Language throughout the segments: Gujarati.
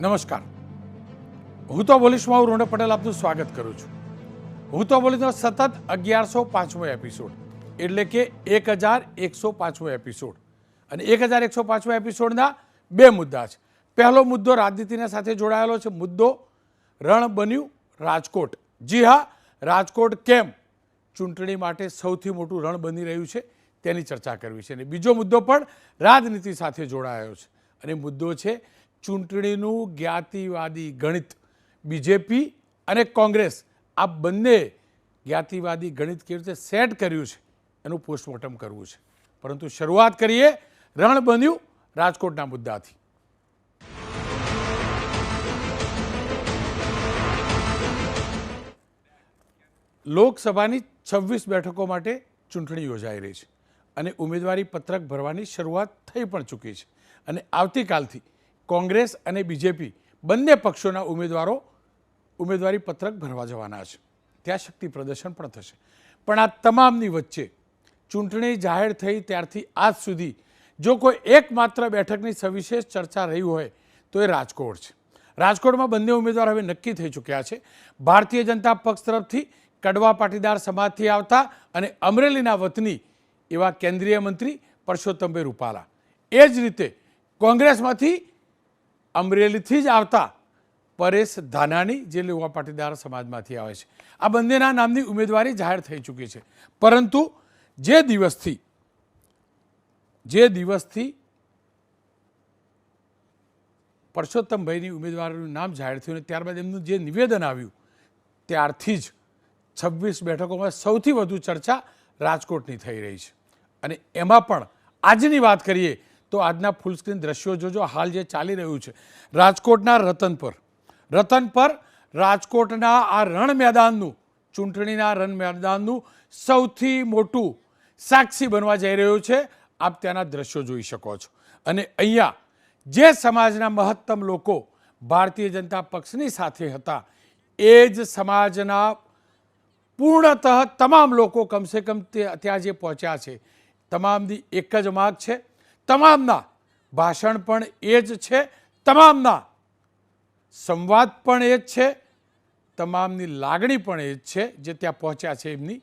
નમસ્કાર, હું તો બોલીશમાં હું રોનક પટેલ આપનું સ્વાગત કરું છું. હું તો બોલીશનો સતત 1105મો એપિસોડ એટલે કે 1105મો એપિસોડ અને 1105મા એપિસોડના બે મુદ્દા છે. પહેલો મુદ્દો રાજનીતિના સાથે જોડાયેલો છે. મુદ્દો રણ બન્યું રાજકોટ. જી હા, રાજકોટ કેમ ચૂંટણી માટે સૌથી મોટું રણ બની રહ્યું છે તેની ચર્ચા કરવી છે. અને બીજો મુદ્દો પણ રાજનીતિ સાથે જોડાયો છે અને મુદ્દો છે ચૂંટણીનું જ્ઞાતિવાદી ગણિત. બીજેપી અને કોંગ્રેસ આ બંને જ્ઞાતિવાદી ગણિત કેવી રીતે સેટ કર્યું છે એનું પોસ્ટમોર્ટમ કરવું છે. પરંતુ શરૂઆત કરીએ રણ બન્યું રાજકોટના મુદ્દાથી. લોકસભાની 26 બેઠકો માટે ચૂંટણી યોજાઈ રહી છે અને ઉમેદવારી પત્રક ભરવાની શરૂઆત થઈ પણ ચૂકી છે. અને આવતીકાલથી કોંગ્રેસ અને બીજેપી બંને પક્ષોના ઉમેદવારો ઉમેદવારી પત્રક ભરવા જવાના છે. ત્યાં શક્તિ પ્રદર્શન પણ થશે. પણ આ તમામની વચ્ચે ચૂંટણી જાહેર થઈ ત્યારથી આજ સુધી જો કોઈ એકમાત્ર બેઠકની સવિશેષ ચર્ચા રહી હોય તો એ રાજકોટ છે. રાજકોટમાં બંને ઉમેદવાર હવે નક્કી થઈ ચૂક્યા છે. ભારતીય જનતા પક્ષ તરફથી કડવા પાટીદાર સમાજથી આવતા અને અમરેલીના વતની એવા કેન્દ્રીય મંત્રી પરસોત્તમભાઈ રૂપાલા, એ જ રીતે કોંગ્રેસમાંથી અમરેલીથી જ આવતા પરેશ ધાનાણી જે લેવા પાટીદાર સમાજમાંથી આવે છે. આ બંનેના નામની ઉમેદવારી જાહેર થઈ ચૂકી છે. પરંતુ જે દિવસથી પરસોત્તમભાઈની ઉમેદવારીનું નામ જાહેર થયું અને ત્યારબાદ એમનું જે નિવેદન આવ્યું ત્યારથી જ 26 બેઠકોમાં સૌથી વધુ ચર્ચા રાજકોટની થઈ રહી છે. અને એમાં પણ આજની વાત કરીએ તો આજના ફૂલ સ્ક્રીન દ્રશ્યો જોજો. હાલ જે ચાલી રહ્યું છે રાજકોટના રતન પર રાજકોટના આ રણ મેદાનનું, ચૂંટણીના રણ મેદાનનું સૌથી મોટું સાક્ષી બનવા જઈ રહ્યું છે. આપ ત્યાંના દ્રશ્યો જોઈ શકો છો. અને અહીંયા જે સમાજના મહત્તમ લોકો ભારતીય જનતા પક્ષની સાથે હતા એ જ સમાજના પૂર્ણતઃ તમામ લોકો કમસે કમ ત્યાં જે પહોંચ્યા છે તમામની એક જ માગ છે. તમામના ભાષણ પણ એ જ છે, તમામના સંવાદ પણ એ જ છે, તમામની લાગણી પણ એ જ છે જે ત્યાં પહોંચ્યા છે એમની,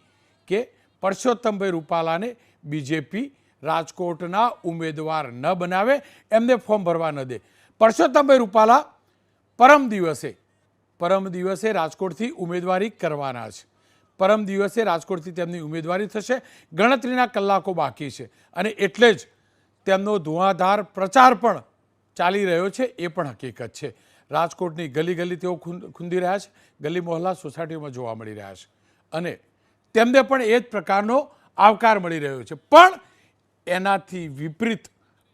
કે પરસોત્તમભાઈ રૂપાલાને બીજેપી રાજકોટના ઉમેદવાર ન બનાવે, એમને ફોર્મ ભરવા ન દે. પરસોત્તમભાઈ રૂપાલા પરમ દિવસે રાજકોટથી ઉમેદવારી કરવાના છે. પરમ દિવસે રાજકોટથી તેમની ઉમેદવારી થશે. ગણતરીના કલાકો બાકી છે અને એટલે જ તેમનો ધુઆધાર પ્રચાર પણ ચાલી રહ્યો છે. એ પણ હકીકત છે. રાજકોટની ગલી ગલી તેઓ ખૂંદી રહ્યા છે, ગલી મોહલ્લા સોસાયટીમાં જોવા મળી રહ્યા છે અને તેમને પણ એ જ પ્રકારનો આવકાર મળી રહ્યો છે. પણ એનાથી વિપરીત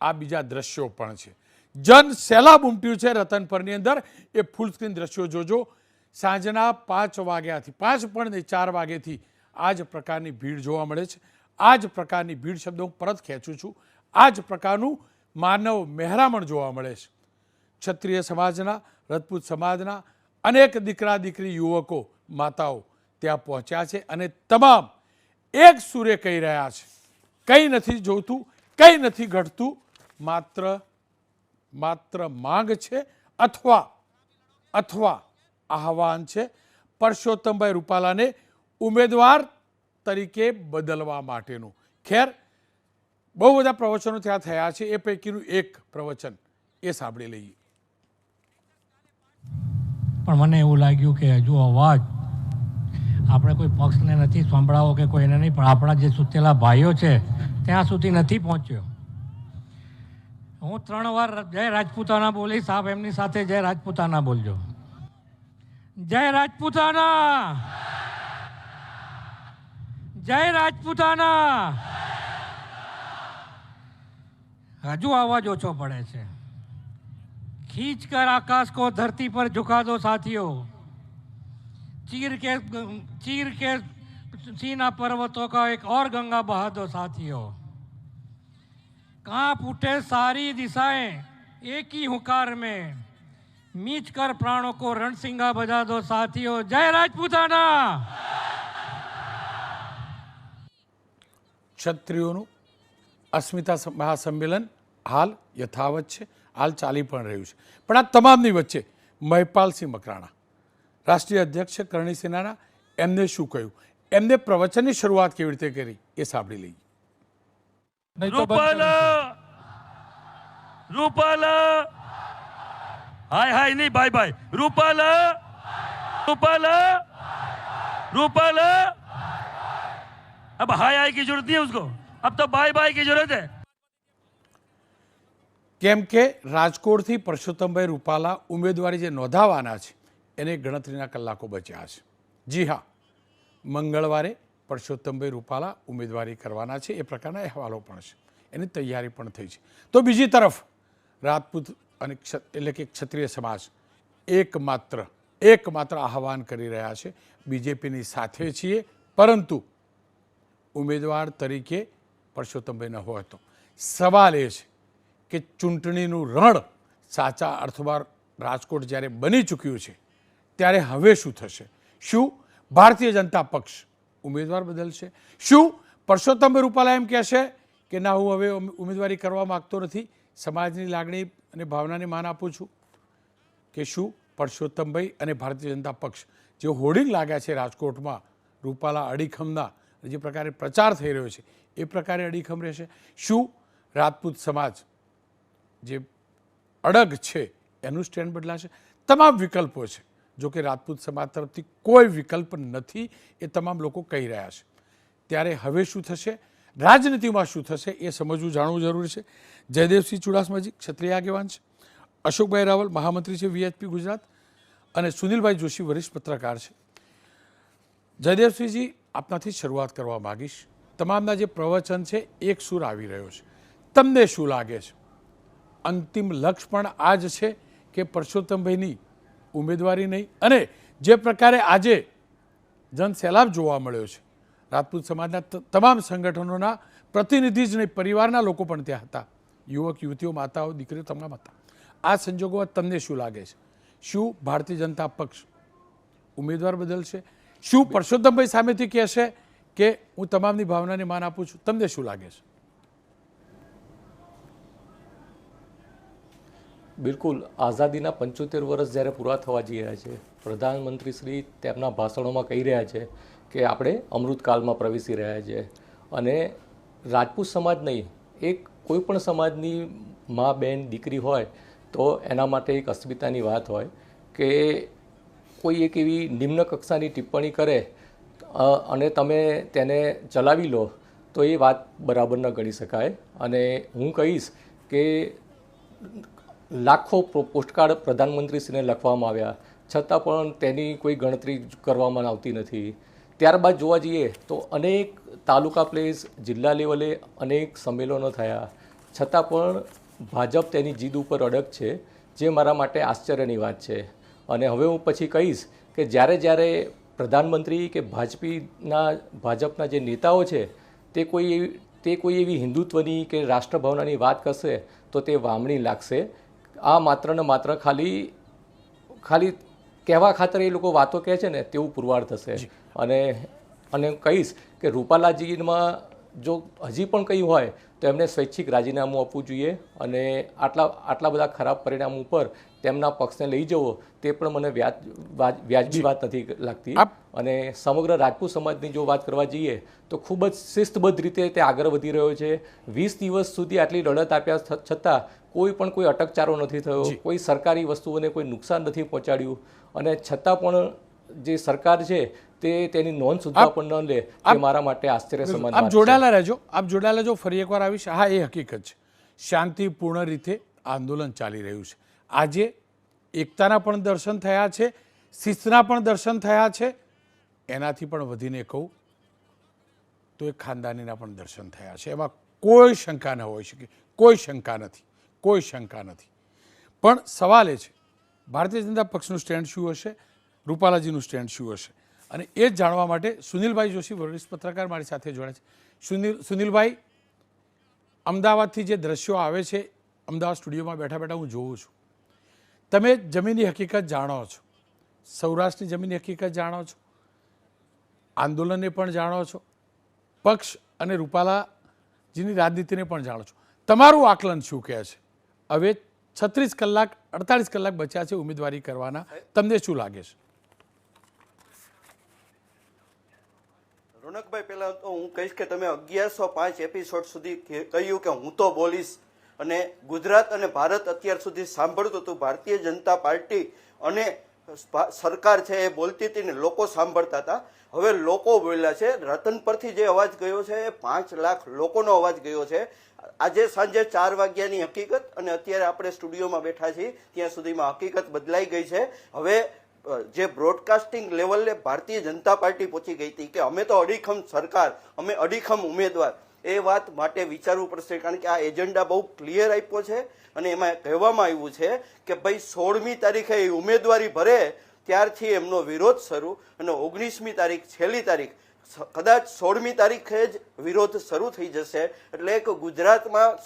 આ બીજા દ્રશ્યો પણ છે. જન સૈલાબ ઉમટ્યું છે રતનપરની અંદર. એ ફૂલ સ્ક્રીન દ્રશ્યો જોજો. સાંજના 5 વાગ્યાથી 5 પણ નહીં 4 વાગ્યાથી આ જ પ્રકારની ભીડ જોવા મળે છે. આ જ પ્રકારની ભીડ શબ્દ હું પરત ખેંચું છું. આ જ પ્રકારનું માનવ મહેરામણ જોવા મળે છે. ક્ષત્રિય સમાજના, રજપૂત સમાજના અનેક દીકરા દીકરી, યુવકો, માતાઓ ત્યાં પહોંચ્યા છે અને તમામ એક સૂરે કહી રહ્યા છે કંઈ નથી જોતું, કંઈ નથી ઘટતું, માત્ર માંગ છે અથવા આહવાન છે પરસોત્તમભાઈ રૂપાલાને ઉમેદવાર તરીકે બદલવા માટેનું. ખેર, બહુ બધા પ્રવચનો ત્યાં થયા છે. એ પૈકીનું એક પ્રવચન એ સાંભળી લઈએ. પણ મને એવું લાગ્યું કે હજુ અવાજ આપણે કોઈ પક્ષને નથી સંભળાવો કે કોઈને નહીં, પણ આપણા જે સુતેલા ભાઈઓ છે ત્યાં સુધી નથી પહોંચ્યો. હું 3 વાર જય રાજપૂતાના બોલીશ, આપ એમની સાથે જય રાજપૂતાના બોલજો. જય રાજપૂતાના, જય રાજપૂતાના. હજુ અવાજ ઓછો પડે છે. खींच कर आकाश को धरती पर झुका दो साथियों, चीर के सीना पर्वतों का एक और गंगा बहा दो साथियों. कांप उठे सारी दिशाएं एक ही हुंकार में, मीच कर प्राणों को रणसिंगा बजा दो साथियों. जय રાજપૂતાના. ક્ષત્રિયોનું અસ્મિતા મહાસંમેલન હાલ યથાવત છે. હાલ ચાલી પણ રહ્યું છે. પણ આ તમામની વચ્ચે મહિપાલસિંહ મકરાણા રાષ્ટ્રીય અધ્યક્ષ કરણી સેનાના, એમને શું કહ્યું, એમને પ્રવચનની શરૂઆત કેવી રીતે કરી એ સાંભળી લઈએ. રૂપાલા રૂપાલા હાય હાય નહીં બાય બાય રૂપાલા રૂपाला रूपाला अब हाय हाय की जरूरत नहीं है उसको, अब तो बाय बाय की जरूरत है. કેમ કે રાજકોટથી પરસોત્તમભાઈ રૂપાલા ઉમેદવારી જે નોંધાવાના છે એને ગણતરીના કલાકો બચ્યા છે. જી હા, મંગળવારે પરસોત્તમભાઈ રૂપાલા ઉમેદવારી કરવાના છે એ પ્રકારના અહેવાલો પણ છે, એની તૈયારી પણ થઈ છે. તો બીજી તરફ રાજપૂત અને એટલે કે ક્ષત્રિય સમાજ એકમાત્ર આહવાન કરી રહ્યા છે, બીજેપીની સાથે છીએ, પરંતુ ઉમેદવાર તરીકે પરસોત્તમભાઈ ન હોય તો સવાલ એ છે કે ચૂંટણીનું રણ સાચા અર્થમાં રાજકોટ જ્યારે બની ચૂક્યું છે ત્યારે હવે શું થશે? શું ભારતીય જનતા પક્ષ ઉમેદવાર બદલશે? શું પરસોત્તમભાઈ રૂપાલા એમ કહેશે કે ના, હું હવે ઉમેદવારી કરવા માગતો નથી, સમાજની લાગણી અને ભાવનાને માન આપું છું? કે શું પરસોત્તમભાઈ અને ભારતીય જનતા પક્ષ જે હોર્ડિંગ લાગ્યા છે રાજકોટમાં રૂપાલા અડીખમના, જે પ્રકારે પ્રચાર થઈ રહ્યો છે એ પ્રકારે અડીખમ રહેશે? શું રાજપૂત સમાજ જે અડગ છે એનું સ્ટેન્ડ બદલાશે? તમામ વિકલ્પો છે. જો કે રાજપૂત સમાજ તરફથી કોઈ વિકલ્પ નથી, એ તમામ લોકો કહી રહ્યા છે. ત્યારે હવે શું થશે, રાજનીતિમાં શું થશે એ સમજવું, જાણવું જરૂરી છે. જયદેવસિંહ ચુડાસમાજી ક્ષત્રિય આગેવાન છે, અશોકભાઈ રાવલ મહામંત્રી છે વીએચપી ગુજરાત, અને સુનિલભાઈ જોશી વરિષ્ઠ પત્રકાર છે. જયદેવસિંહજી, આપનાથી શરૂઆત કરવા માગીશ. તમામના જે પ્રવચન છે એક સૂર આવી રહ્યો છે, તમને શું લાગે છે અંતિમ લક્ષ્ય પણ આ જ છે કે પરસોત્તમભાઈની ઉમેદવારી નહીં? અને જે પ્રકારે આજે જનસેલાબ જોવા મળ્યો છે, રાજપૂત સમાજના તમામ સંગઠનોના પ્રતિનિધિ જ નહીં, પરિવારના લોકો પણ ત્યાં હતા, યુવક યુવતીઓ, માતાઓ, દીકરીઓ તમામ હતા. આ સંજોગોમાં તમને શું લાગે છે? શું ભારતીય જનતા પક્ષ ઉમેદવાર બદલશે? શું પરસોત્તમભાઈ સામેથી કહેશે કે હું તમામની ભાવનાને માન આપું છું? તમને શું લાગે છે? બિલકુલ, આઝાદીના 75 વર્ષ જ્યારે પૂરા થવા જઈ રહ્યા છે, પ્રધાનમંત્રી શ્રી તેમના ભાષણોમાં કહી રહ્યા છે કે આપણે અમૃતકાળમાં પ્રવેશી રહ્યા છે, અને રાજપૂત સમાજ નહીં, એક કોઈ પણ સમાજની મા, બેન, દીકરી હોય તો એના માટે એક અસ્મિતાની વાત હોય કે કોઈ એક એવી નિમ્ન કક્ષાની ટિપ્પણી કરે અને તમે તેને ચલાવી લો તો એ વાત બરાબર ન ગણી શકાય. અને હું કહીશ કે લાખો પોસ્ટકાર્ડ પ્રધાનમંત્રીશ્રીને લખવામાં આવ્યા છતાં પણ તેની કોઈ ગણતરી કરવામાં આવતી નથી. ત્યારબાદ જોવા જઈએ તો અનેક તાલુકા પ્લેસ, જિલ્લા લેવલે અનેક સંમેલનો થયા છતાં પણ ભાજપ તેની જીદ ઉપર અડગ છે, જે મારા માટે આશ્ચર્યની વાત છે. અને હવે હું પછી કહીશ કે જ્યારે પ્રધાનમંત્રી કે ભાજપના જે નેતાઓ છે તે કોઈ એવી હિન્દુત્વની કે રાષ્ટ્રભાવનાની વાત કરશે તો તે વામણી લાગશે. આ માત્ર ને માત્ર ખાલી કહેવા ખાતર એ લોકો વાતો કહે છે ને તેવું પુરવાર થશે. અને કહીશ કે રૂપાલાજીમાં જો હજી પણ કંઈ હોય તો એમને સ્વૈચ્છિક રાજીનામું આપવું જોઈએ, અને આટલા બધા ખરાબ પરિણામ ઉપર તેમના પક્ષને લઈ જવો તે પણ મને વ્યાજબી વાત નથી લાગતી. અને સમગ્ર રાજપૂત સમાજની જો વાત કરવા જઈએ તો ખૂબ જ શિસ્તબદ્ધ રીતે તે આગળ વધી રહ્યો છે. 20 દિવસ સુધી આટલી લડત આપ્યા છતાં કોઈ અટકચારો નથી થયો, કોઈ સરકારી વસ્તુઓને કોઈ નુકસાન નથી પહોંચાડ્યું, અને છતાં પણ જે સરકાર છે તે તેની નોંધ સુદ્ધા પણ ન લે, તે મારા માટે આશ્ચર્ય સમાન વાત છે. આપ જોડાયેલા રહેજો, ફરી એકવાર આવીશ. હા, એ હકીકત છે, શાંતિપૂર્ણ રીતે આંદોલન ચાલી રહ્યું છે. આજે એકતાના પણ દર્શન થયા છે, શિસ્તના પણ દર્શન થયા છે, એનાથી પણ વધીને કહું તો એ ખાનદાનીના પણ દર્શન થયા છે. એમાં કોઈ શંકા ન હોઈ શકે, કોઈ શંકા નથી. પણ સવાલ એ છે ભારતીય જનતા પક્ષનું સ્ટેન્ડ શું હશે, રૂપાલાજીનું સ્ટેન્ડ શું હશે, અને એ જ જાણવા માટે સુનિલભાઈ જોશી વરિષ્ઠ પત્રકાર મારી સાથે જોડાયા છે. સુનિલભાઈ, અમદાવાદથી જે દ્રશ્યો આવે છે, અમદાવાદ સ્ટુડિયોમાં બેઠા હું જોઉં છું, તમે જમીની હકીકત જાણો છો, સૌરાષ્ટ્રની જમીની હકીકત જાણો છો, આંદોલનને પણ જાણો છો, પક્ષ અને રૂપાલાજીની રાજનીતિને પણ જાણો છો. તમારું આકલન શું કહે છે? હવે 36 કલાક 48 કલાક બચ્યા છે ઉમેદવારી કરવાના, તમને શું લાગે છે? રોનકભાઈ, પહેલા તો હું કહીશ કે તમે 1105 એપિસોડ સુધી કહ્યું કે હું તો બોલીશ, અને ગુજરાત અને ભારત અત્યાર સુધી સાંભળતું હતું. ભારતીય જનતા પાર્ટી અને સરકાર છે એ બોલતી હતી ને લોકો સાંભળતા હતા. હવે લોકો બોલ્યા છે. રતન પરથી જે અવાજ ગયો છે એ 5 લાખ લોકોનો અવાજ ગયો છે. આજે સાંજે 4 વાગ્યાની હકીકત અને અત્યારે આપણે સ્ટુડિયોમાં બેઠા છીએ ત્યાં સુધીમાં હકીકત બદલાઈ ગઈ છે. હવે જે બ્રોડકાસ્ટિંગ લેવલે ભારતીય જનતા પાર્ટી પહોંચી ગઈ હતી કે અમે તો અડીખમ સરકાર, અમે અડીખમ ઉમેદવાર, એ વાત માટે વિચારવું પડશે. કારણ કે આ એજન્ડા બહુ ક્લિયર આપ્યો છે અને એમાં કહેવામાં આવ્યું છે કે ભાઈ 16મી તારીખે એ ઉમેદવારી ભરે ત્યારથી એમનો વિરોધ શરૂ, અને 19મી તારીખ છેલ્લી તારીખ, કદાચ 16મી તારીખે જ વિરોધ શરૂ થઈ જશે. એટલે કે ગુજરાતમાં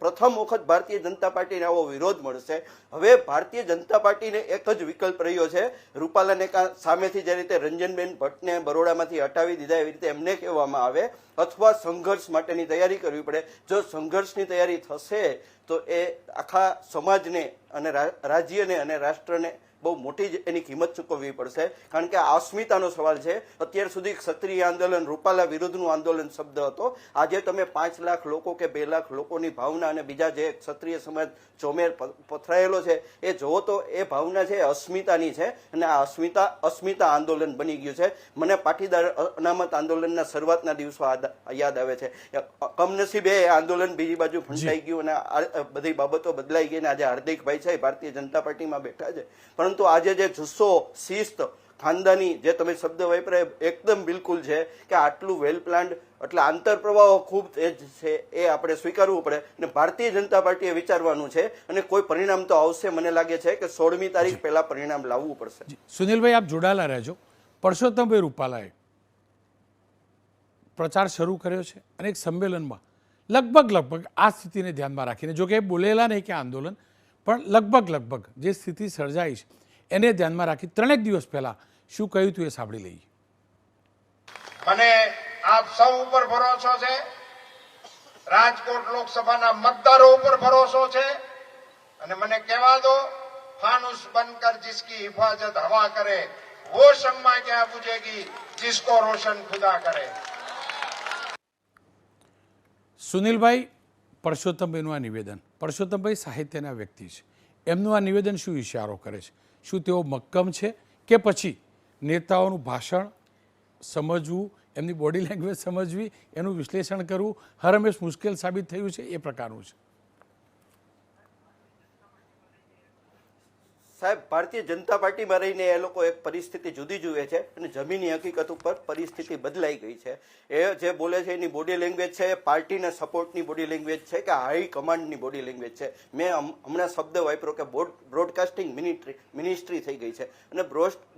પ્રથમ વખત ભારતીય જનતા પાર્ટીને આવો વિરોધ મળશે. હવે ભારતીય જનતા પાર્ટીને એક જ વિકલ્પ રહ્યો છે. રૂપાલાને સામેથી જે રીતે રંજનબેન ભટ્ટને બરોડામાંથી હટાવી દીધા એવી રીતે એમને કહેવામાં આવે, અથવા સંઘર્ષ માટેની તૈયારી કરવી પડે. જો સંઘર્ષની તૈયારી થશે તો એ આખા સમાજને અને રાજ્યને અને રાષ્ટ્રને બહુ મોટી જ એની કિંમત ચૂકવવી પડશે. કારણ કે આ અસ્મિતાનો સવાલ છે. અત્યાર સુધી ક્ષત્રિય આંદોલન, રૂપાલા વિરુદ્ધનું આંદોલન શબ્દ હતો. આજે તમે 5 લાખ લોકો કે 2 લાખ લોકોની ભાવના અને બીજા જે ક્ષત્રિય સમાજ ચોમેર પથરાયેલો છે એ જોવો તો એ ભાવના છે એ અસ્મિતાની છે, અને આ અસ્મિતા આંદોલન બની ગયું છે. મને પાટીદાર અનામત આંદોલનના શરૂઆતના દિવસો યાદ આવે છે. કમનસીબે એ આંદોલન બીજી બાજુ ફંટાઈ ગયું અને બધી બાબતો બદલાઈ ગઈ. અને આજે હાર્દિકભાઈ છે ભારતીય જનતા પાર્ટીમાં બેઠા છે. પરંતુ આજે જે જુસ્સો, શિસ્ત, ખાનદાની જે તમે શબ્દ વાપર્યા એકદમ બિલકુલ છે કે આટલું વેલ પ્લાન્ડ, એટલે આંતરપ્રવાહો ખૂબ તેજ છે એ આપણે સ્વીકારવું પડે. અને ભારતીય જનતા પાર્ટીએ વિચારવાનું છે અને કોઈ પરિણામ તો આવશે. મને લાગે છે કે 16મી તારીખ પહેલા પરિણામ લાવવું પડશે. સુનિલભાઈ, આપ જોડાયેલા રહેજો. પરસોત્તમભાઈ રૂપાલાએ પ્રચાર શરૂ કર્યો છે અને એક સંમેલનમાં લગભગ આ સ્થિતિને ધ્યાનમાં રાખીને, જો કે બોલેલા નહીં કે આંદોલન, પણ લગભગ જે સ્થિતિ સર્જાઈ છે એને ધ્યાનમાં રાખી 3 દિવસ પહેલા શું કહ્યું હતું એ સાંભળી લઈએ. મને આપ સૌ ઉપર ભરોસો છે, રાજકોટ લોકસભાના મતદારો ઉપર ભરોસો છે, અને મને કહેવા દો, ફાનુસ બનકર जिसकी हिफाजत हवा करे वो शम्मा क्या बुझेगी जिसको रोशन खुदा करे. સુનિલભાઈ, પરસોત્તમભાઈનું આ નિવેદન, પરસોત્તમભાઈ સાહિત્યના વ્યક્તિ છે, એમનું આ નિવેદન શું ઇશારો કરે છે? શું તેઓ મક્કમ છે કે પછી નેતાઓનું ભાષણ સમજવું, એમની બોડી લેંગ્વેજ સમજવી, એનું વિશ્લેષણ કરવું હરમેશ મુશ્કેલ સાબિત થયું છે, એ પ્રકારનું છે? સાહેબ, ભારતીય જનતા પાર્ટીમાં રહીને એ લોકો એક પરિસ્થિતિ જુદી જુએ છે અને જમીની હકીકત ઉપર પરિસ્થિતિ બદલાઈ ગઈ છે. એ જે બોલે છે એની બોડી લેંગ્વેજ છે એ પાર્ટીના સપોર્ટની બોડી લેંગ્વેજ છે કે હાઈ કમાન્ડની બોડી લેંગ્વેજ છે. મેં હમણાં શબ્દ વાપર્યો કે બ્રોડકાસ્ટિંગ મિનિસ્ટ્રી થઈ ગઈ છે અને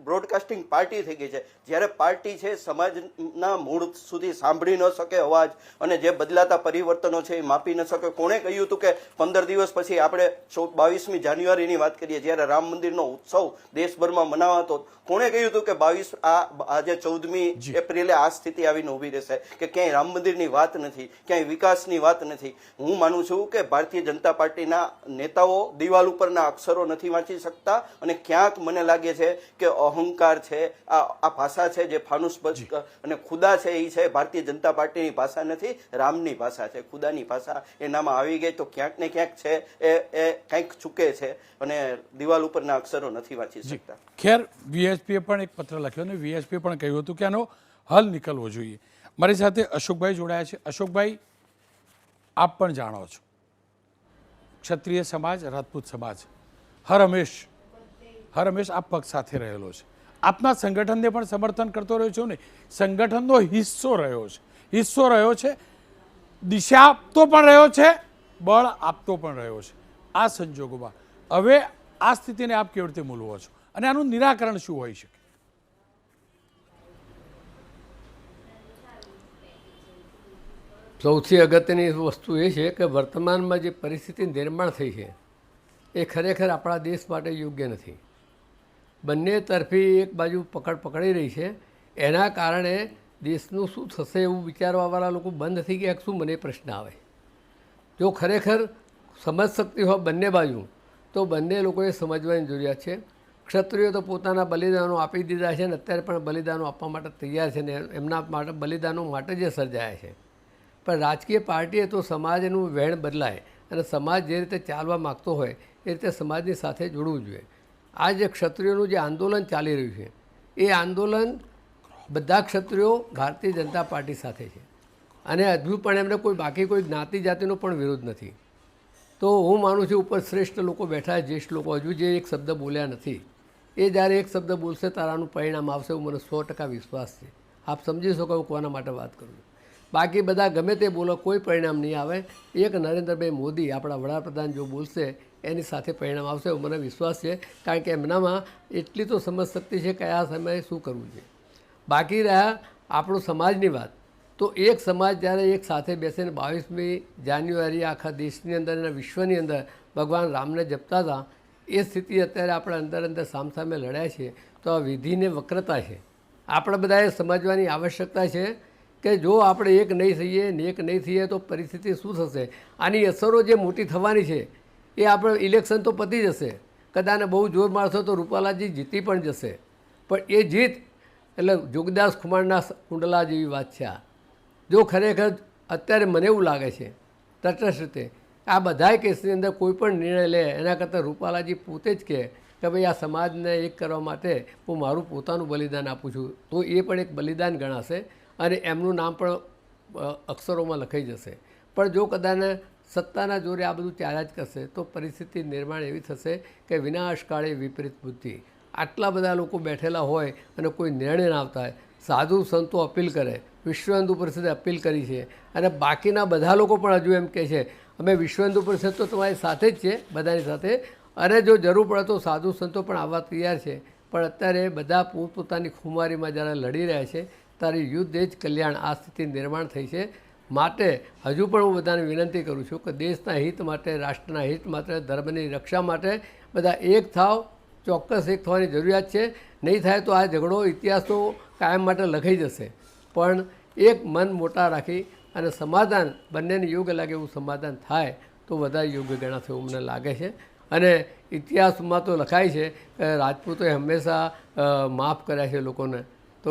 બ્રોડકાસ્ટિંગ પાર્ટી થઈ ગઈ છે. જ્યારે પાર્ટી છે સમાજના મૂળ સુધી સાંભળી ન શકે અવાજ, અને જે બદલાતા પરિવર્તનો છે એ માપી ન શકે. કોણે કહ્યું હતું કે 15 દિવસ પછી આપણે 22મી જાન્યુઆરીની વાત કરીએ, જ્યારે રામ મંદિરનો ઉત્સવ દેશભરમાં મનાવાતો, કોણે કહ્યું હતું કે આજે 14મી એપ્રિલે આ સ્થિતિ આવીને ઊભી રહેશે કે ક્યાંય રામ મંદિરની વાત નથી, ક્યાંય વિકાસની વાત નથી? હું માનું છું કે ભારતીય જનતા પાર્ટીના નેતાઓ દિવાલ ઉપરના અક્ષરો નથી વાંચી શકતા, અને ક્યાંક મને લાગે છે કે અહંકાર છે, આ ભાષા છે જે ફાનુસ અને ખુદા છે એ છે ભારતીય જનતા પાર્ટીની ભાષા નથી, રામની ભાષા છે, ખુદાની ભાષા એનામાં આવી ગઈ તો ક્યાંક ને ક્યાંક છે એ કંઈક ચૂકે છે અને દિવાલ ઉપરના અક્ષરો નથી વાંચી શકતા. ખેર, વીએચપીએ પણ એક પત્ર લખ્યો અને વીએચપીએ પણ કહ્યું હતું કે આનો હલ નીકળવો જોઈએ. મારી સાથે અશોકભાઈ જોડાયા છે. અશોકભાઈ, આપ પણ જાણો છો, ક્ષત્રિય સમાજ, રાજપૂત સમાજ હર હંમેશ આ પક્ષ સાથે રહેલો છે. આપના સંગઠનને પણ સમર્થન કરતો રહ્યો છે ને, સંગઠનનો હિસ્સો રહ્યો છે, દિશા આપતો પણ રહ્યો છે, બળ આપતો પણ રહ્યો છે. આ સંજોગોમાં હવે આ સ્થિતિને આપ કેવી રીતે મૂલવો છો અને આનું નિરાકરણ શું હોઈ શકે? સૌથી અગત્યની વસ્તુ એ છે કે વર્તમાનમાં જે પરિસ્થિતિ નિર્માણ થઈ છે એ ખરેખર આપણા દેશ માટે યોગ્ય નથી. બંને તરફી એક બાજુ પકડી રહી છે. એના કારણે દેશનું શું થશે એવું વિચારવાવાળા લોકો બંધ થઈ ગયા શું, મને પ્રશ્ન આવે. જો ખરેખર સમજ શક્તિ હોય બંને બાજુ તો બંને લોકોએ સમજવાની જરૂરિયાત છે. ક્ષત્રિયો તો પોતાના બલિદાનો આપી દીધા છે ને અત્યારે પણ બલિદાનો આપવા માટે તૈયાર છે ને એમના માટે બલિદાનો માટે જ સર્જાયા છે. પણ રાજકીય પાર્ટીએ તો સમાજનું વહેણ બદલાય અને સમાજ જે રીતે ચાલવા માગતો હોય એ રીતે સમાજની સાથે જોડવું જોઈએ. આ જે ક્ષત્રિયોનું જે આંદોલન ચાલી રહ્યું છે એ આંદોલન બધા ક્ષત્રિયો ભારતીય જનતા પાર્ટી સાથે છે અને હજુ પણ એમને બાકી કોઈ જ્ઞાતિ જાતિનો પણ વિરોધ નથી. તો હું માનું છું ઉપર શ્રેષ્ઠ લોકો બેઠા જ્યેષ્ઠ લોકો હજુ જે એક શબ્દ બોલ્યા નથી એ જ્યારે એક શબ્દ બોલશે તારાનું પરિણામ આવશે એવું મને 100% વિશ્વાસ છે. આપ સમજી શકો હું કોના માટે વાત કરું છું. બાકી બધા ગમે તે બોલો કોઈ પરિણામ નહીં આવે. એક નરેન્દ્રભાઈ મોદી આપણા વડાપ્રધાન જો બોલશે એની સાથે પરિણામ આવશે એવું મને વિશ્વાસ છે. કારણ કે એમનામાં એટલી તો સમજશક્તિ છે કયા સમયે શું કરવું છે. બાકી રહ્યા આપણો સમાજની વાત, તો એક સમાજ જ્યારે એક સાથે બેસીને 22મી જાન્યુઆરી આખા દેશની અંદર અને વિશ્વની અંદર ભગવાન રામને જપતા હતા એ સ્થિતિ અત્યારે આપણે અંદર સામસામે લડ્યા છીએ. તો આ વિધિને વક્રતા છે. આપણે બધાએ સમજવાની આવશ્યકતા છે કે જો આપણે એક નહીં થઈએ ને એક નહીં થઈએ તો પરિસ્થિતિ શું થશે. આની અસરો જે મોટી થવાની છે એ આપણે ઇલેક્શન તો પતી જશે, કદાચ બહુ જોર મારશો તો રૂપાલાજી જીતી પણ જશે, પણ એ જીત એટલે જોગદાસ ખુમાણના કુંડલા જેવી વાત છે. આ જો ખરેખર અત્યારે મને એવું લાગે છે તટસ્થ રીતે આ બધાય કેસની અંદર કોઈ પણ નિર્ણય લે એના કરતાં રૂપાલાજી પોતે જ કહે કે ભાઈ આ સમાજને એક કરવા માટે હું મારું પોતાનું બલિદાન આપું છું, તો એ પણ એક બલિદાન ગણાશે અને એમનું નામ પણ અક્ષરોમાં લખાઈ જશે. પણ જો કદાચ સત્તાના જોરે આ બધું ચાલ્યા જ કરશે તો પરિસ્થિતિ નિર્માણ એવી થશે કે વિનાશકાળે વિપરીત બુદ્ધિ. આટલા બધા લોકો બેઠેલા હોય અને કોઈ નિર્ણય ના આવતા હોય. સાધુ સંતો અપીલ કરે, વિશ્વ હિન્દુ પરિષદે અપીલ કરી છે અને બાકીના બધા લોકો પણ હજુ એમ કહે છે અમે વિશ્વ હિન્દુ પરિષદ તો તમારી સાથે જ છે, બધાની સાથે, અને જો જરૂર પડે તો સાધુ સંતો પણ આવવા તૈયાર છે. પણ અત્યારે બધા પોતપોતાની ખુમારીમાં જ્યારે લડી રહ્યા છે ત્યારે યુદ્ધ જ કલ્યાણ આ સ્થિતિ નિર્માણ થઈ છે. માટે હજુ પણ હું બધાને વિનંતી કરું છું કે દેશના હિત માટે, રાષ્ટ્રના હિત માટે, ધર્મની રક્ષા માટે બધા એક થાવ. ચોક્કસ એક થવાની જરૂરિયાત છે. નહીં થાય તો આ ઝઘડો ઇતિહાસ તો કાયમ માટે લખાઈ જશે. પણ એક મન મોટા રાખી અને સમાધાન બંનેને યોગ્ય લાગે એવું સમાધાન થાય તો વધારે યોગ્ય ગણાશે એવું મને લાગે છે. અને ઇતિહાસમાં તો લખાય છે કે રાજપૂતોએ હંમેશા માફ કર્યા છે લોકોને. તો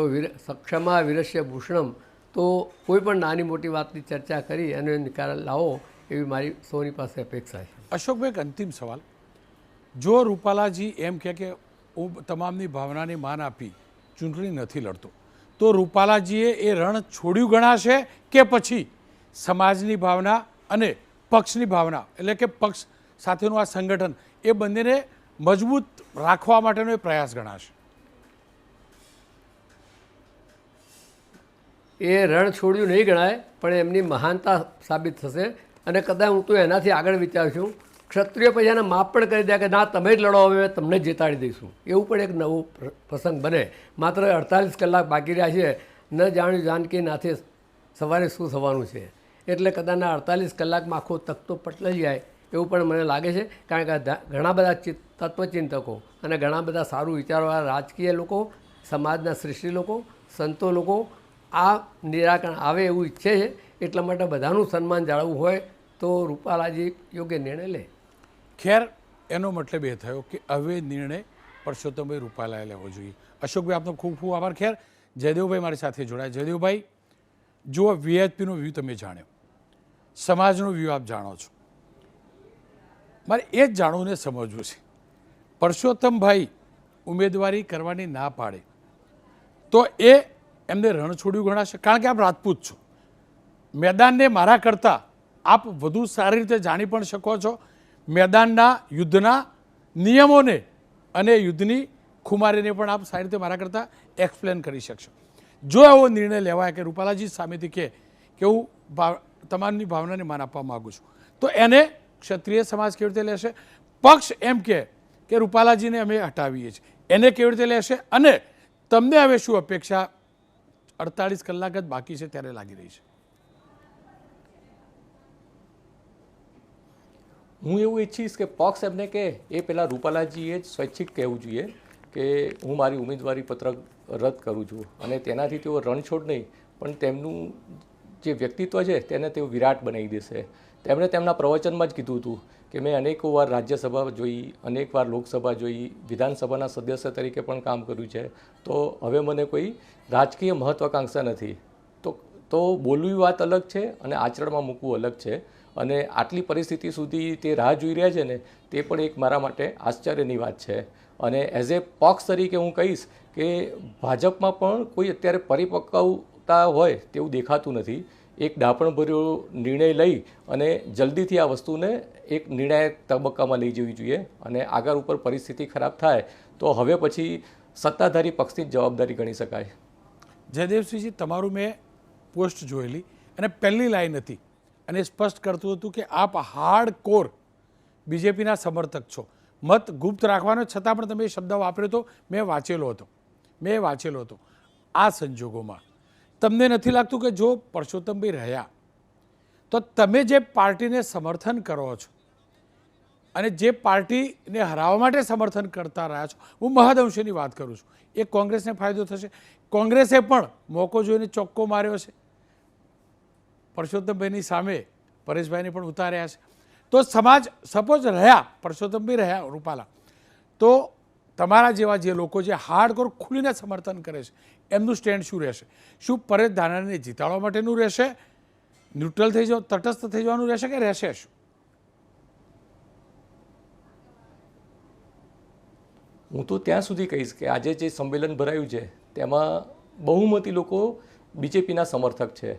ક્ષમા વિરસ્ય ભૂષણમ. તો કોઈ પણ નાની મોટી વાતની ચર્ચા કરી અને નિકાલ લાવો એવી મારી સૌની પાસે અપેક્ષા છે. અશોકભાઈ, એક અંતિમ સવાલ. જો રૂપાલાજી એમ કહે કે હું તમામની ભાવનાને માન આપી ચૂંટણી નથી લડતો, તો રૂપાલાજીએ એ રણ છોડ્યું ગણાશે કે પછી સમાજની ભાવના અને પક્ષની ભાવના એટલે કે પક્ષ સાથેનું આ સંગઠન એ બંનેને મજબૂત રાખવા માટેનો એ પ્રયાસ ગણાશે? એ રણ છોડ્યું નહીં ગણાય પણ એમની મહાનતા સાબિત થશે. અને કદાચ હું તો એનાથી આગળ વિચારું છું ક્ષત્રિય પછી એને માફ પણ કરી દે કે ના તમે જ લડો, હવે તમને જ જીતાડી દઈશું. એવું પણ એક નવો પ્રસંગ બને. માત્ર 48 કલાક બાકી રહ્યા છે, ન જાણ્યું જાનકી નાથે સવારે શું થવાનું છે. એટલે કદાચના 48 કલાકમાં આખો તખ્તો પટલાઈ જાય એવું પણ મને લાગે છે. કારણ કે ઘણા બધા તત્વચિંતકો અને ઘણા બધા સારું વિચારવાળા રાજકીય લોકો, સમાજના શ્રેષ્ઠી લોકો, સંતો લોકો આ નિરાકરણ આવે એવું ઈચ્છે છે. એટલા માટે બધાનું સન્માન જાળવવું હોય તો રૂપાલાજી યોગ્ય નિર્ણય લે. ખેર, એનો મતલબ એ થયો કે હવે નિર્ણય પરસોત્તમભાઈ રૂપાલાએ લેવો જોઈએ. અશોકભાઈ, આપનો ખૂબ ખૂબ આભાર. ખેર, જયદેવભાઈ મારી સાથે જોડાયા. જયદેવભાઈ, જુઓ, વીઆઈપીનો વ્યૂ તમે જાણ્યો, સમાજનો વ્યૂ આપ જાણો છો. મારે એ જ જાણવું ને સમજવું છે, પરસોત્તમભાઈ ઉમેદવારી કરવાની ના પાડે તો એ એમને રણ છોડ્યું ગણાશે? કારણ કે આપ રાજપૂત છો, મેદાનને મારા કરતાં આપ વધુ સારી રીતે જાણી પણ શકો છો, મેદાનના યુદ્ધના નિયમોને અને યુદ્ધની ખુમારીને પણ આપ સારી રીતે મારા કરતાં એક્સપ્લેન કરી શકશો. જો એવો નિર્ણય લેવાય કે રૂપાલાજી સામેથી કે હું તમામની ભાવનાને માન આપવા માગું છું, તો એને ક્ષત્રિય સમાજ કેવી રીતે લેશે? પક્ષ એમ કે રૂપાલાજીને અમે હટાવીએ છીએ, એને કેવી રીતે લેશે? અને તમને હવે શું અપેક્ષા 48 કલાક જ બાકી છે ત્યારે લાગી રહી છે? હું એવું ઈચ્છીશ કે પક્ષ એમને કે એ પહેલાં રૂપાલાજીએ જ સ્વૈચ્છિક કહેવું જોઈએ કે હું મારી ઉમેદવારી પત્રક રદ કરું છું, અને તેનાથી તેઓ રણછોડ નહીં પણ તેમનું જે વ્યક્તિત્વ છે તેને તેઓ વિરાટ બનાવી દેશે. તેમણે તેમના પ્રવચનમાં જ કીધું હતું કે મેં અનેકવાર રાજ્યસભા જોઈ, અનેકવાર લોકસભા જોઈ, વિધાનસભાના સદસ્ય તરીકે પણ કામ કર્યું છે. તો હવે મને કોઈ રાજકીય મહત્વાકાંક્ષા નથી. તો બોલવી વાત અલગ છે અને આચરણમાં મૂકવું અલગ છે. અને આટલી પરિસ્થિતિ સુધી તે રાહ જોઈ રહ્યા છે ને, તે પણ એક મારા માટે આશ્ચર્યની વાત છે. અને એઝ એ પક્ષ તરીકે હું કહીશ કે ભાજપમાં પણ કોઈ અત્યારે પરિપક્વતા હોય તેવું દેખાતું નથી. એક ડાપણભર્યો નિર્ણય લઈ અને જલ્દીથી આ વસ્તુને એક નિર્ણાયક તબક્કામાં લઈ જવી જોઈએ. અને આગળ ઉપર પરિસ્થિતિ ખરાબ થાય તો હવે પછી સત્તાધારી પક્ષની જ જવાબદારી ગણી શકાય. જયદેવસિંહજી, તમારું મેં પોસ્ટ જોયેલી અને પહેલી લાઈન હતી અને સ્પષ્ટ કરતું હતું કે આપ હાર્ડ કોર બીજેપીના સમર્થક છો. મત ગુપ્ત રાખવાનો છતાં પણ તમે એ શબ્દ વાપર્યો હતો. મેં વાંચેલો હતો. આ સંજોગોમાં તમને નથી લાગતું કે જો પરસોત્તમભાઈ રહ્યા તો તમે જે પાર્ટીને સમર્થન કરો છો અને જે પાર્ટીને હરાવવા માટે સમર્થન કરતા રહ્યા છો, હું મહદઅંશની વાત કરું છું, એ કોંગ્રેસને ફાયદો થશે? કોંગ્રેસે પણ મોકો જોઈને ચોક્કો માર્યો છે. પરસોત્તમભાઈની સામે પરેશભાઈને પણ ઉતાર્યા છે. તો સમાજ સપોઝ રહ્યા, પરસોત્તમભાઈ રહ્યા રૂપાલા, તો તમારા જેવા જે લોકો જે હાર્ડકોર ખુલીને સમર્થન કરે છે એમનું સ્ટેન્ડ શું રહેશે? શું પરેશ ધાનાણીને જીતાડવા માટેનું રહેશે, ન્યુટ્રલ થઈ જવું, તટસ્થ થઈ જવાનું રહેશે કે રહેશે શું? હું તો ત્યાં સુધી કહીશ કે આજે જે સંમેલન ભરાયું છે તેમાં બહુમતી લોકો બીજેપીના સમર્થક છે.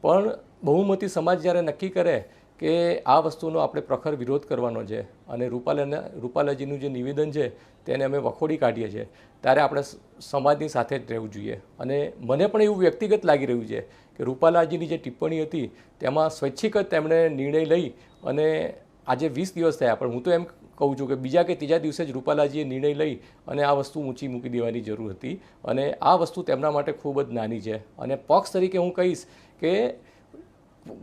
પણ બહુમતી સમાજ જ્યારે નક્કી કરે કે આ વસ્તુનો આપણે પ્રખર વિરોધ કરવાનો છે અને રૂપાલાજીનું જે નિવેદન છે તેને અમે વખોડી કાઢીએ છીએ, ત્યારે આપણે સમાજની સાથે જ રહેવું જોઈએ. અને મને પણ એવું વ્યક્તિગત લાગી રહ્યું છે કે રૂપાલાજીની જે ટિપ્પણી હતી તેમાં સ્વૈચ્છિક જ તેમણે નિર્ણય લઈ અને આજે 20 દિવસ થયા, પણ હું તો એમ કહું છું કે બીજા કે ત્રીજા દિવસે જ રૂપાલાજીએ નિર્ણય લઈ અને આ વસ્તુ ઊંચી મૂકી દેવાની જરૂર હતી. અને આ વસ્તુ તેમના માટે ખૂબ જ નાની છે. અને પક્ષ તરીકે હું કહીશ કે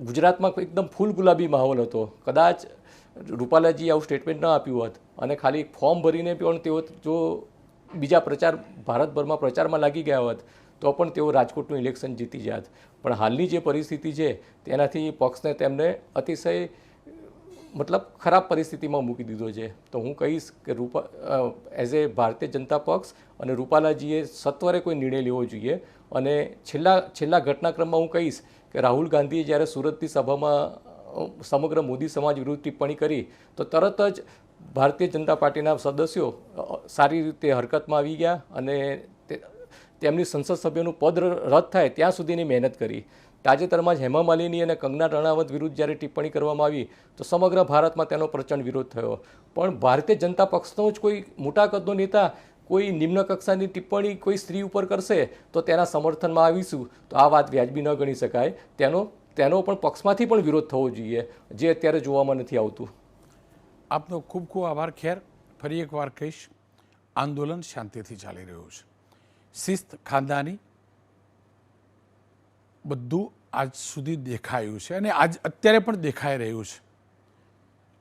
ગુજરાતમાં એકદમ ફૂલ ગુલાબી માહોલ હતો. કદાચ રૂપાલાજી આવું સ્ટેટમેન્ટ ન આપ્યું હોત અને ખાલી ફોર્મ ભરીને પણ તેઓ જો બીજા ભારતભરમાં પ્રચારમાં લાગી ગયા હોત તો પણ તેઓ રાજકોટનું ઇલેક્શન જીતી જાત. પણ હાલની જે પરિસ્થિતિ છે તેનાથી પક્ષને તેમને અતિશય ખરાબ પરિસ્થિતિમાં મૂકી દીધો છે. તો હું કહીશ કે એઝ એ ભારતીય જનતા પક્ષ અને રૂપાલાજીએ સત્વરે કોઈ નિર્ણય લેવો જોઈએ. અને છેલ્લા ઘટનાક્રમમાં હું કહીશ કે રાહુલ ગાંધીએ જ્યારે સુરતની સભામાં સમગ્ર મોદી સમાજ વિરુદ્ધ ટિપ્પણી કરી તો તરત જ ભારતીય જનતા પાર્ટીના સદસ્યો સારી રીતે હરકતમાં આવી ગયા અને તેમની સંસદ સભ્યોનું પદ રદ થાય ત્યાં સુધીની મહેનત કરી. તાજેતરમાં જ હેમા માલિની અને કંગના રણાવત વિરુદ્ધ જ્યારે ટિપ્પણી કરવામાં આવી તો સમગ્ર ભારતમાં તેનો પ્રચંડ વિરોધ થયો. પણ ભારતીય જનતા પક્ષનો જ કોઈ મોટા કદનો નેતા કોઈ નિમ્ન કક્ષાની ટિપ્પણી કોઈ સ્ત્રી ઉપર કરશે તો તેના સમર્થનમાં આવીશું, તો આ વાત વ્યાજબી ન ગણી શકાય. તેનો પણ પક્ષમાંથી પણ વિરોધ થવો જોઈએ, જે અત્યારે જોવામાં નથી આવતું. આપનો ખૂબ ખૂબ આભાર. ખેર, ફરી એકવાર કહીશ, આંદોલન શાંતિથી ચાલી રહ્યું છે. શિસ્ત, ખાનદાની બધું આજ સુધી દેખાયું છે અને અત્યારે પણ દેખાઈ રહ્યું છે.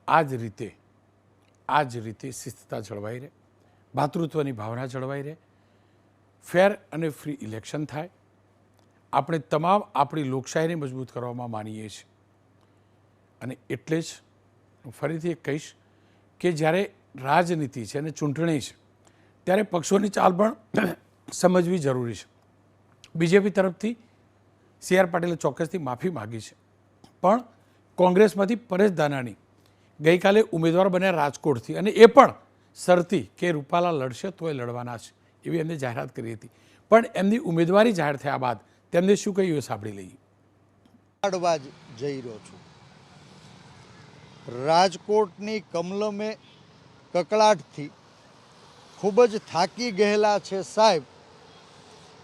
આ જ રીતે શિસ્તતા જળવાઈ રહે, ભાતૃત્વની ભાવના જળવાઈ રહે, ફેર અને ફ્રી ઇલેક્શન થાય. આપણે તમામ આપણી લોકશાહીને મજબૂત કરવામાં માનીએ છીએ. અને એટલે જ હું ફરીથી એક કહીશ કે જ્યારે રાજનીતિ છે અને ચૂંટણી છે ત્યારે પક્ષોની ચાલ પણ સમજવી જરૂરી છે. બીજેપી તરફથી CR પાટીલે ચોક્કસથી માફી માગી છે, પણ કોંગ્રેસમાંથી પરેશ ધાનાણી ગઈકાલે ઉમેદવાર બન્યા રાજકોટથી, અને એ પણ શરતી કે રૂપાલા લડશે તોય લડવાના છે એવી એમને જાહેરાત કરી હતી. પણ એમની ઉમેદવારી જાહેર થયા બાદ તેમને શું કહ્યું એ સાંભળી લઈએ. લડવા જઈ રહ્યો છું. રાજકોટની કમલમે કકળાટથી ખૂબ જ થાકી ગયેલા છે સાહેબ.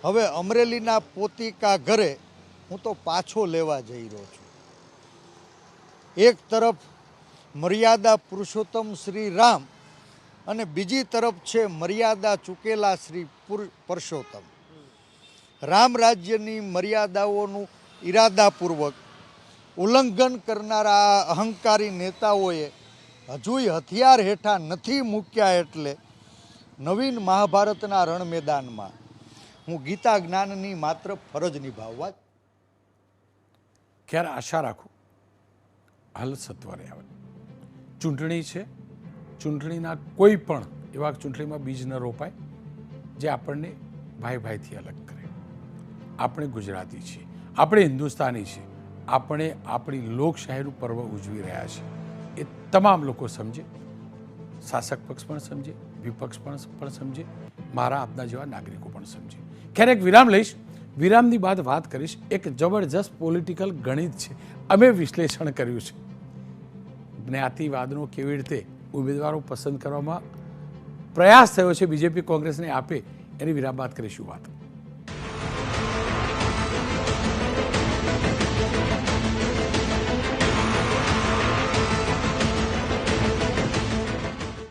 હવે અમરેલીના પોતિકા ઘરે હું તો પાછો લેવા જઈ રહ્યો છું. એક તરફ મર્યાદા પુરુષોત્તમ શ્રી રામ અને બીજી તરફ છે મર્યાદા ચૂકેલા શ્રી પરસોત્તમ. રામ રાજ્યની મર્યાદાઓનું ઈરાદાપૂર્વક ઉલ્લંઘન કરનારા અહંકારી નેતાઓએ હજુય હથિયાર હેઠા નથી મૂક્યા. એટલે નવીન મહાભારતના રણ મેદાનમાં હું ગીતા જ્ઞાનની માત્ર ફરજ નિભાવવા. ખેર, આશા રાખું હલ સત્વરે આવે. ચૂંટણી છે, ચૂંટણીના કોઈ પણ એવા ચૂંટણીમાં બીજ ન રોપાય જે આપણને ભાઈ ભાઈથી અલગ કરે. આપણે ગુજરાતી છીએ, આપણે હિન્દુસ્તાની છીએ, આપણે આપણી લોકશાહીનું પર્વ ઉજવી રહ્યા છીએ. એ તમામ લોકો સમજે, શાસક પક્ષ પણ સમજે, વિપક્ષ પણ સમજે, મારા આપના જેવા નાગરિકો પણ સમજે. ખેર એક વિરામ લઈશ, વિરામની બાદ વાત કરીશ. એક જબરજસ્ત પોલિટિકલ ગણિત છે, અમે વિશ્લેષણ કર્યું છે. જ્ઞાતિવાદનો કેવી રીતે ઉમેદવારો પસંદ કરવામાં પ્રયાસ થયો છે બીજેપી કોંગ્રેસને આપે, એની વિરામ બાદ કરીશું વાત.